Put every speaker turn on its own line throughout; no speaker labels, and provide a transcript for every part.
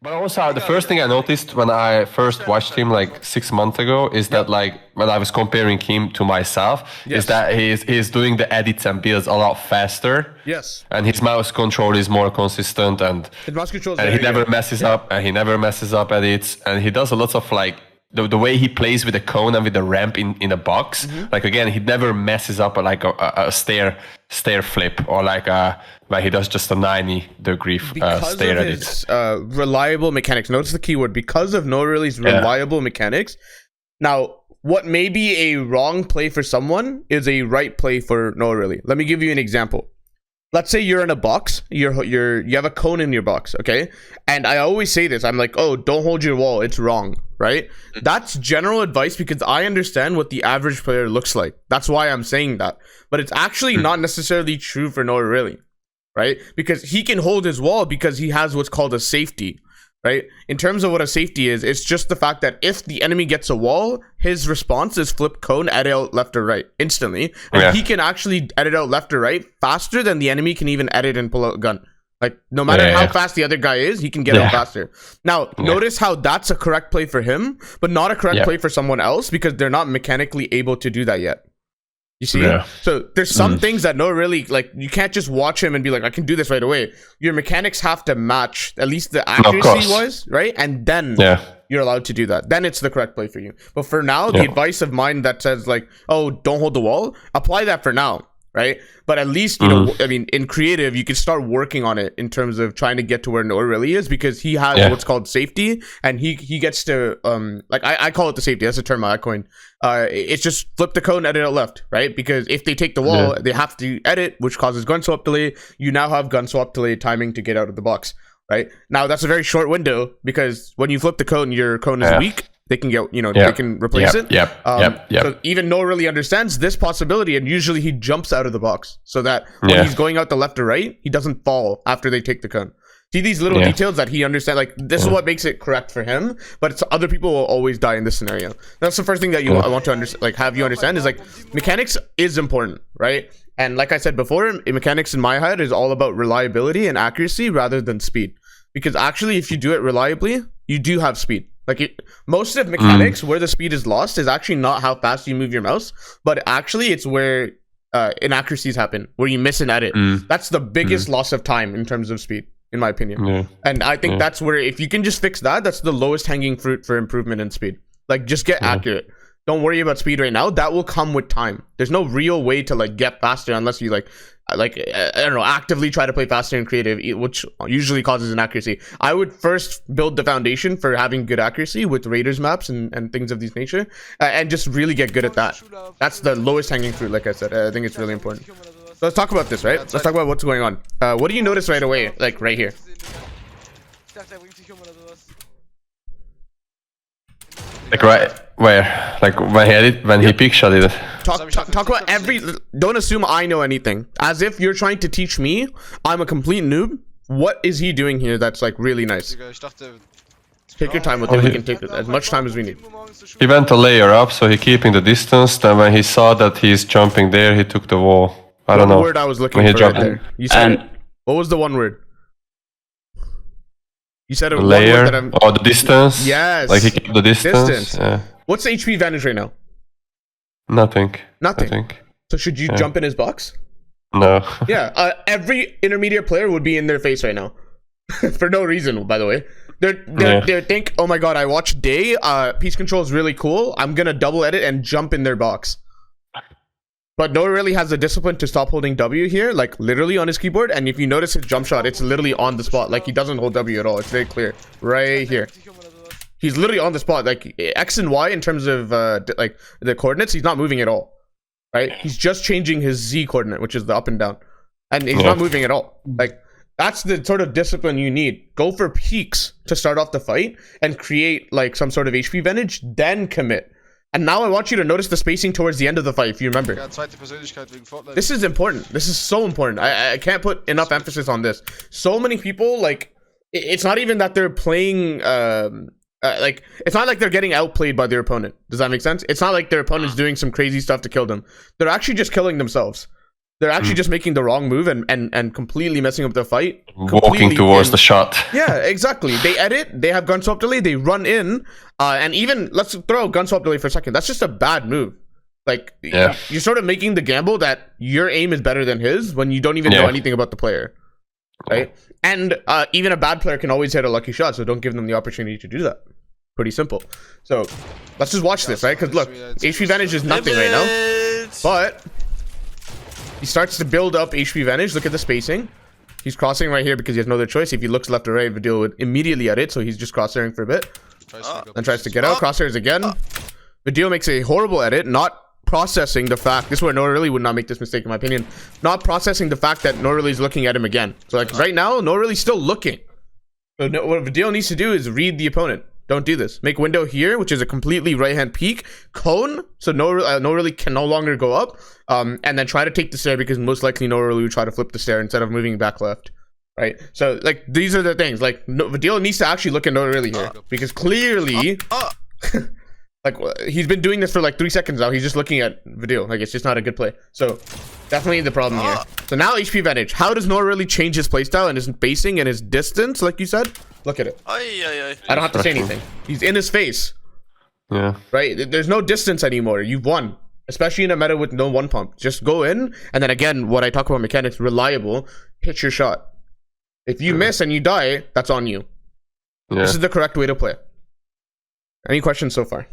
But also, the first thing I noticed when I first watched him like 6 months ago is that like when I was comparing him to myself, is that he's doing the edits and builds a lot faster.
Yes.
And his mouse control is more consistent, and
His mouse control is
he
very
never
good.
messes up, and he never messes up edits, and he does a lot of like the way he plays with the cone and with the ramp in a box. Like again, he never messes up like a stair flip or like he does just a 90-degree
Because
stair
of
edit.
his reliable mechanics. Notice the keyword, because of Noahreyli's reliable mechanics. Now, what may be a wrong play for someone is a right play for Noahreyli. Let me give you an example. Let's say you're in a box, you have a cone in your box, okay? And I always say this, I'm like, oh, don't hold your wall, it's wrong, right? That's general advice because I understand what the average player looks like. That's why I'm saying that. But it's actually not necessarily true for Noahreyli, right? Because he can hold his wall because he has what's called a safety, right? In terms of what a safety is, it's just the fact that if the enemy gets a wall, his response is flip cone, edit out left or right instantly. And he can actually edit out left or right faster than the enemy can even edit and pull out a gun. Like, no matter how fast the other guy is, he can get out faster. Now, notice how that's a correct play for him, but not a correct play for someone else because they're not mechanically able to do that yet. You see? So there's some things that Noahreyli, like, you can't just watch him and be like, I can do this right away. Your mechanics have to match at least the accuracy wise, right? And then you're allowed to do that. Then it's the correct play for you. But for now, the advice of mine that says like, oh, don't hold the wall, apply that for now, right? But at least, you know, I mean, in creative, you can start working on it in terms of trying to get to where Noahreyli is because he has what's called safety, and he gets to like I call it the safety. That's a term I coined. It's just flip the cone, edit out left, right? Because if they take the wall, they have to edit, which causes gun swap delay. You now have gun swap delay timing to get out of the box, right? Now that's a very short window because when you flip the cone, your cone is weak. They can get, you know, they can replace it. So even Noahreyli understands this possibility, and usually he jumps out of the box so that when he's going out the left or right, he doesn't fall after they take the cone. See these little details that he understands. Like, this is what makes it correct for him, but it's, other people will always die in this scenario. That's the first thing that I want to understand, like, have you understand is like mechanics is important, right? And like I said before, mechanics in my head is all about reliability and accuracy rather than speed. Because actually, if you do it reliably, you do have speed. Like, most of mechanics where the speed is lost is actually not how fast you move your mouse, but actually it's where inaccuracies happen, where you miss an edit. That's the biggest loss of time in terms of speed, in my opinion. And I think that's where, if you can just fix that, that's the lowest hanging fruit for improvement in speed. Like, just get accurate. Don't worry about speed right now. That will come with time. There's no real way to like get faster unless you like I don't know, actively try to play faster in creative, which usually causes inaccuracy. I would first build the foundation for having good accuracy with Raiders maps and things of this nature, and just really get good at that. That's the lowest hanging fruit, like I said. I think it's really important. So let's talk about this, right? Let's talk about what's going on. What do you notice right away, like right here?
Like right where? Like when he peek shot it.
Talk about every. Don't assume I know anything. As if you're trying to teach me. I'm a complete noob. What is he doing here that's like really nice? Take your time with it. We can take as much time as we need.
He went a layer up, so he keeping the distance. Then when he saw that he's jumping there, he took the wall. I don't know.
What word I was looking for right there? You said it. What was the one word? You said a
layer. Oh, the distance.
Yes.
Like he kept the distance. Yeah.
What's the HP advantage right now?
Nothing.
Nothing. So should you jump in his box?
No.
Yeah. Every intermediate player would be in their face right now, for no reason. By the way, they think, oh my god, I watched Day. Piece control is really cool. I'm gonna double edit and jump in their box. But Noahreyli has the discipline to stop holding W here, like literally on his keyboard. And if you notice his jump shot, it's literally on the spot. Like, he doesn't hold W at all. It's very clear. Right here. He's literally on the spot. Like, X and Y in terms of like the coordinates, he's not moving at all. Right? He's just changing his Z coordinate, which is the up and down. And he's not moving at all. Like, that's the sort of discipline you need. Go for peaks to start off the fight and create like some sort of HP advantage, then commit. And now I want you to notice the spacing towards the end of the fight, if you remember. This is important. This is so important. I can't put enough emphasis on this. So many people, like, it's not even that they're playing, like, it's not like they're getting outplayed by their opponent. Does that make sense? It's not like their opponent's doing some crazy stuff to kill them. They're actually just killing themselves. They're actually just making the wrong move and completely messing up the fight.
Walking towards the shot.
Yeah, exactly. They edit, they have gun swap delay, they run in, and even, let's throw gun swap delay for a second. That's just a bad move. Like, you're sort of making the gamble that your aim is better than his when you don't even know anything about the player. Right? And even a bad player can always hit a lucky shot, so don't give them the opportunity to do that. Pretty simple. So, let's just watch this, right? Because look, HP advantage is nothing right now. But he starts to build up HP advantage. Look at the spacing. He's crossing right here because he has no other choice. If he looks left or right, Vidil would immediately edit, so he's just crosshairing for a bit. Then tries to get out. Crosshairs again. Vidil makes a horrible edit, not processing the fact, this is where Noahreyli would not make this mistake in my opinion, not processing the fact that Noahreyli is looking at him again. So like right now, Noahreyli's still looking. So what Vidil needs to do is read the opponent. Don't do this. Make window here, which is a completely right-hand peek. Cone, so Noahreyli can no longer go up. And then try to take the stair because most likely Noahreyli would try to flip the stair instead of moving back left. Right? So like these are the things. Like Vidil needs to actually look at Noahreyli here because clearly like he's been doing this for like 3 seconds now. He's just looking at Vidil. Like it's just not a good play. So definitely the problem here. So now HP advantage. How does Noahreyli change his playstyle and his spacing and his distance, like you said? Look at it. I don't have to say anything. He's in his face.
Yeah.
Right? There's no distance anymore. You've won. Especially in a meta with no one pump. Just go in, and then again, what I talk about mechanics, reliable, hit your shot. If you miss and you die, that's on you. This is the correct way to play. Any questions so far?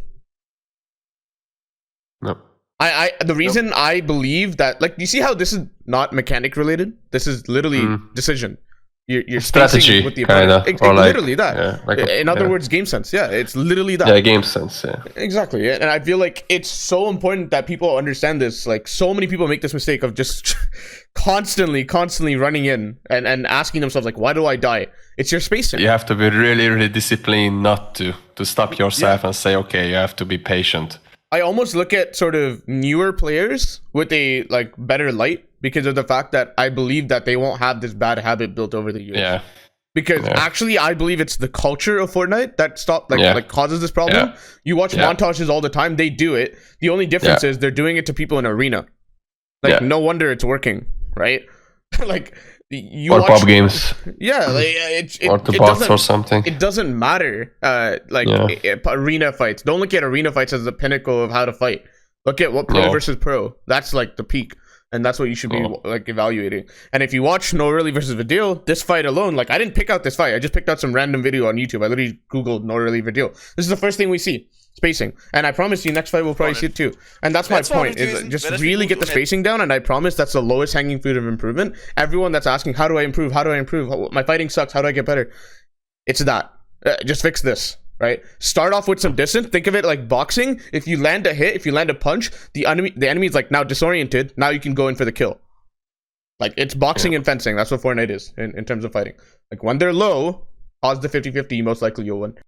No.
The reason I believe that, like, you see how this is not mechanic related? This is literally decision. Your
strategy
with the opponent. Literally that.
Yeah, like
in other words, game sense. Yeah, it's literally that.
Yeah, game sense. Yeah.
Exactly. And I feel like it's so important that people understand this. Like, so many people make this mistake of just constantly running in and asking themselves, like, why do I die? It's your spacing.
You have to be really disciplined not to stop yourself and say, okay, you have to be patient.
I almost look at sort of newer players with a like better light because of the fact that I believe that they won't have this bad habit built over the years.
Yeah.
Because actually, I believe it's the culture of Fortnite that causes this problem.
Yeah.
You watch montages all the time; they do it. The only difference is they're doing it to people in arena. Like no wonder it's working, right? Like you
or
watch
pub games.
Yeah, like
or the bots or something.
It doesn't matter. Arena fights. Don't look at arena fights as the pinnacle of how to fight. Look at what pro versus pro. That's like the peak. And that's what you should be like evaluating. And if you watch Noahreyli versus Vidil, this fight alone, like I didn't pick out this fight. I just picked out some random video on YouTube. I literally Googled Noahreyli Vidil. This is the first thing we see. Spacing. And I promise you next fight we'll probably see it too. And that's my point, is just really get the spacing down, and I promise that's the lowest hanging fruit of improvement. Everyone that's asking, how do I improve? How do I improve? My fighting sucks. How do I get better? It's that. Just fix this. Right? Start off with some distance. Think of it like boxing. If you land a hit, if you land a punch, the enemy is like now disoriented. Now you can go in for the kill. Like it's boxing and fencing. That's what Fortnite is in terms of fighting. Like when they're low, pause the 50-50, most likely you'll win.